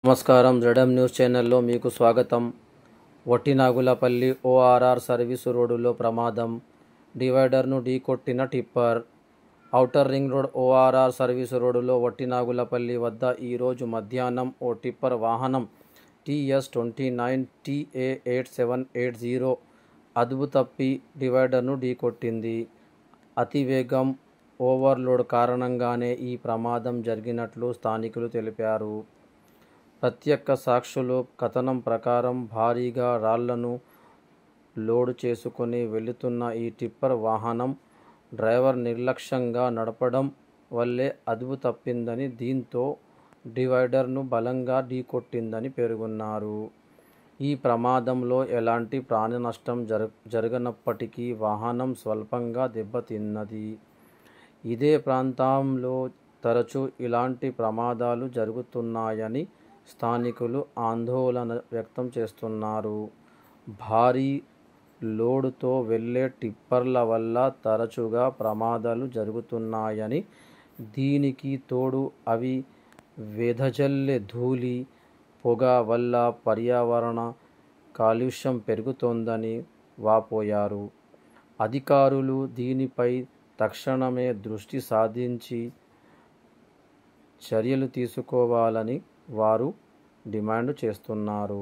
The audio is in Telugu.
నమస్కారం. జెడ్ఎం న్యూస్ ఛానల్లో మీకు స్వాగతం. వట్టినాగులపల్లి ఓఆర్ఆర్ సర్వీసు రోడ్డులో ప్రమాదం. డివైడర్ను ఢీకొట్టిన tipper. Outer ring road ORR service రోడ్డులో వట్టినాగులపల్లి వద్ద ఈరోజు మధ్యాహ్నం ఓ టిప్పర్ వాహనం TS29 TA8780 అదుపు తప్పి డివైడర్ను ఢీకొట్టింది. అతివేగం, ఓవర్లోడ్ కారణంగానే ఈ ప్రమాదం జరిగినట్లు స్థానికులు తెలిపారు. ప్రత్యక్ష సాక్షుల కథనం ప్రకారం భారీగా రాళ్లను లోడు చేసుకుని వెళుతున్న ఈ టిప్పర్ వాహనం డ్రైవర్ నిర్లక్ష్యంగా నడపడం వల్లే అదుపు తప్పిందని, దీంతో డివైడర్ను బలంగా ఢీకొట్టిందని పేర్కొన్నారు. ఈ ప్రమాదంలో ఎలాంటి ప్రాణనష్టం జరగనప్పటికీ వాహనం స్వల్పంగా దెబ్బతిన్నది. ఇదే ప్రాంతంలో తరచూ ఇలాంటి ప్రమాదాలు జరుగుతున్నాయని స్థానికులు ఆందోళన వ్యక్తం చేస్తున్నారు. భారీ లోడుతో వెళ్లే టిప్పర్ల వల్ల తరచుగా ప్రమాదాలు జరుగుతున్నాయని, దీనికి తోడు అవి వెదజల్లే ధూళి, పొగ వల్ల పర్యావరణ కాలుష్యం పెరుగుతోందని వాపోయారు. అధికారులు దీనిపై తక్షణమే దృష్టి సారించి చర్యలు తీసుకోవాలని వారు డిమాండ్ చేస్తున్నారు.